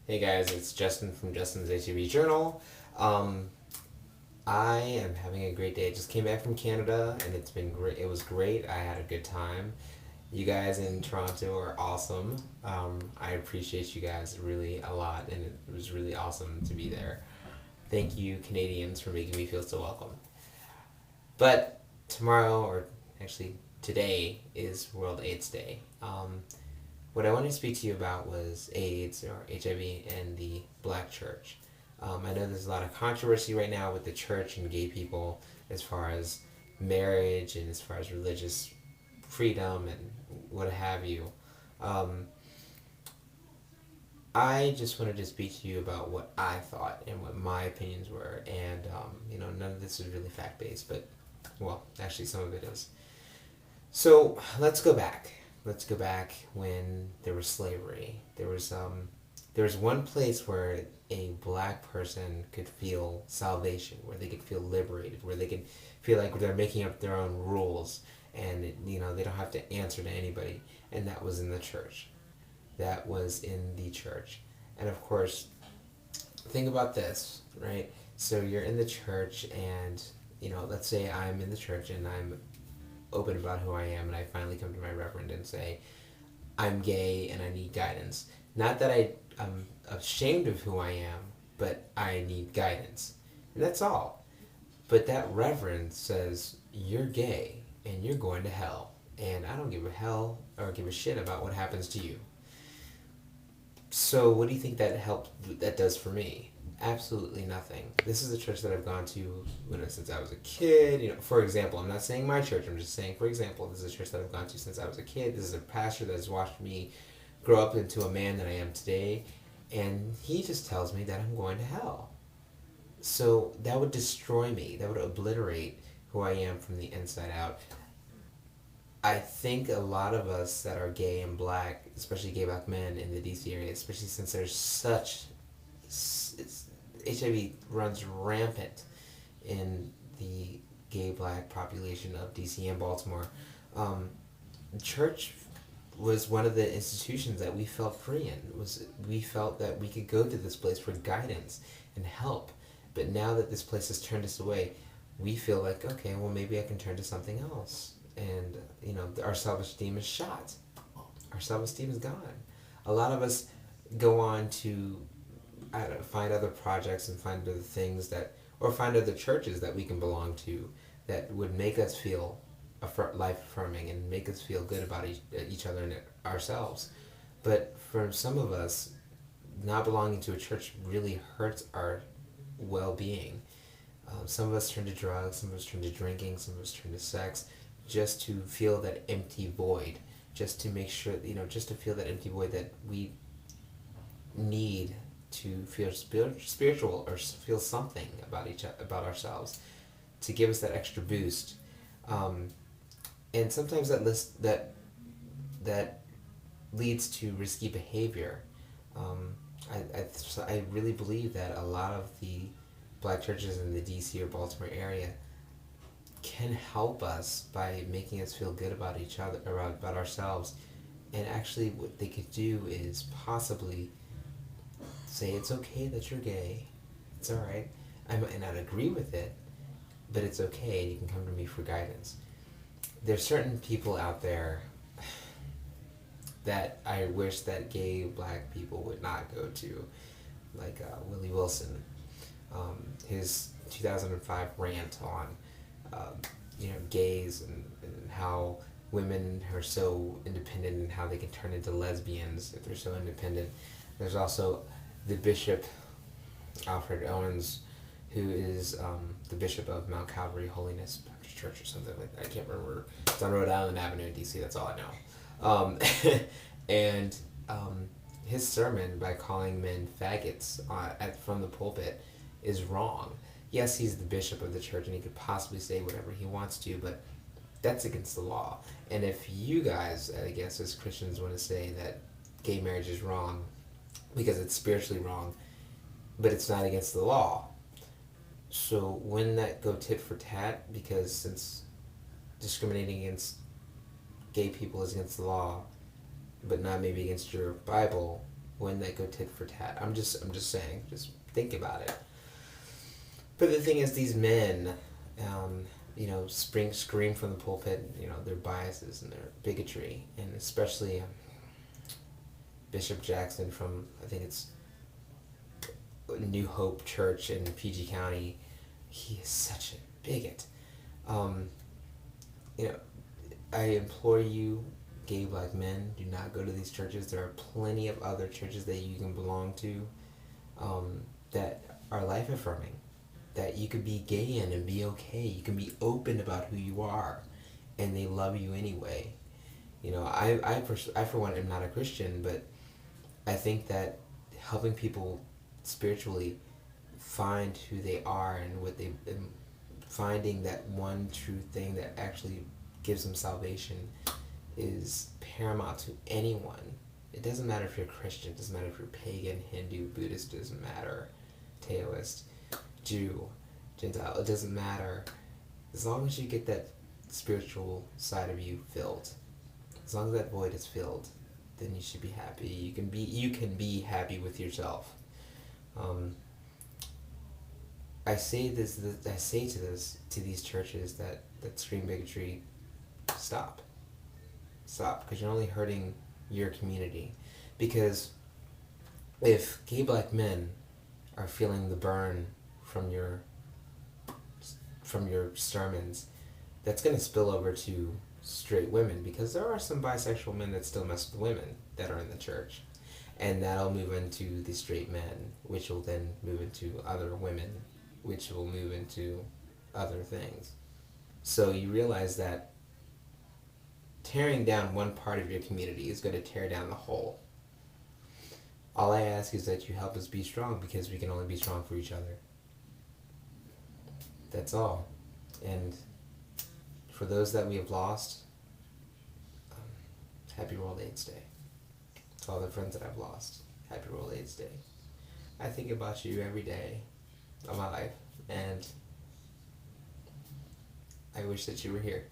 Hey guys, it's Justin from Justin's HIV Journal. Um, I am having a great day. I just came back from Canada and it's been great. It was great. I had a good time. You guys in Toronto are awesome. I appreciate you guys really a lot and it was really awesome to be there. Thank you, Canadians, for making me feel so welcome. But tomorrow, or actually today, is World AIDS Day. What I wanted to speak to you about was AIDS or HIV and the black church. I know there's a lot of controversy right now with the church and gay people as far as marriage and as far as religious freedom and what have you. Um, I just wanted to speak to you about what I thought and what my opinions were, and none of this is really fact based, but well, actually, some of it is. So let's go back. Let's go back when there was slavery. There was one place where a black person could feel salvation, where they could feel liberated, where they could feel like they're making up their own rules, and they don't have to answer to anybody. And that was in the church. That was in the church. And of course, think about this, right? So you're in the church, and let's say I'm in the church and I'm open about who I am, and I finally come to my reverend and say, I'm gay and I need guidance. Not that I'm ashamed of who I am, but I need guidance. And that's all. But that reverend says, you're gay and you're going to hell. And I don't give a hell or give a shit about what happens to you. So what do you think that does for me? Absolutely nothing. This is a church that I've gone to since I was a kid. For example, I'm not saying my church. I'm just saying, for example, this is a church that I've gone to since I was a kid. This is a pastor that has watched me grow up into a man that I am today, and he just tells me that I'm going to hell. So that would destroy me. That would obliterate who I am from the inside out. I think a lot of us that are gay and black, especially gay black men in the DC area, especially since there's such HIV runs rampant in the gay black population of DC and Baltimore. Church was one of the institutions that we felt free in. We felt that we could go to this place for guidance and help. But now that this place has turned us away, we feel like, okay, well, maybe I can turn to something else. And our self-esteem is shot. Our self-esteem is gone. A lot of us go on to find other projects and find other things or find other churches that we can belong to that would make us feel life affirming and make us feel good about each other and ourselves. But for some of us, not belonging to a church really hurts our well-being. Some of us turn to drugs, some of us turn to drinking, some of us turn to sex, just to feel that empty void, just to make sure, just to feel that empty void that we need to feel spiritual or feel something about ourselves, to give us that extra boost. And sometimes that leads to risky behavior. I really believe that a lot of the black churches in the DC or Baltimore area can help us by making us feel good about each other, about ourselves. And actually what they could do is possibly say, it's okay that you're gay. It's alright. I might not agree with it, but it's okay. You can come to me for guidance. There's certain people out there that I wish that gay black people would not go to, like Willie Wilson. His 2005 rant on gays and how women are so independent and how they can turn into lesbians if they're so independent. There's also the Bishop Alfred Owens, who is the Bishop of Mount Calvary Holiness Baptist Church or something like that. I can't remember. It's on Rhode Island Avenue in DC. That's all I know. And his sermon, by calling men faggots from the pulpit, is wrong. Yes, he's the bishop of the church and he could possibly say whatever he wants to, but that's against the law. And if you guys, I guess, as Christians want to say that gay marriage is wrong because it's spiritually wrong, but it's not against the law, so wouldn't that go tit for tat? Because since discriminating against gay people is against the law, but not maybe against your Bible, when they go tit for tat. I'm just saying, just think about it. But the thing is, these men, scream from the pulpit, their biases and their bigotry, and especially Bishop Jackson from, I think it's New Hope Church in PG County. He is such a bigot. I implore you, gay black men, do not go to these churches. There are plenty of other churches that you can belong to that are life affirming, that you could be gay in and be okay. You can be open about who you are, and they love you anyway. I for one am not a Christian, but I think that helping people spiritually find who they are and finding that one true thing that actually gives them salvation is paramount to anyone. It doesn't matter if you're Christian, it doesn't matter if you're pagan, Hindu, Buddhist, it doesn't matter, Taoist, Jew, Gentile, it doesn't matter. As long as you get that spiritual side of you filled, as long as that void is filled, then you should be happy. You can be happy with yourself. I say to these churches that scream bigotry, stop, because you're only hurting your community. Because if gay black men are feeling the burn from your sermons, that's going to spill over to straight women, because there are some bisexual men that still mess with women that are in the church, and that'll move into the straight men, which will then move into other women, which will move into other things. So you realize that tearing down one part of your community is going to tear down the whole. All I ask is that you help us be strong, because we can only be strong for each other. That's all. And for those that we have lost, happy World AIDS Day. To all the friends that I've lost, happy World AIDS Day. I think about you every day of my life, and I wish that you were here.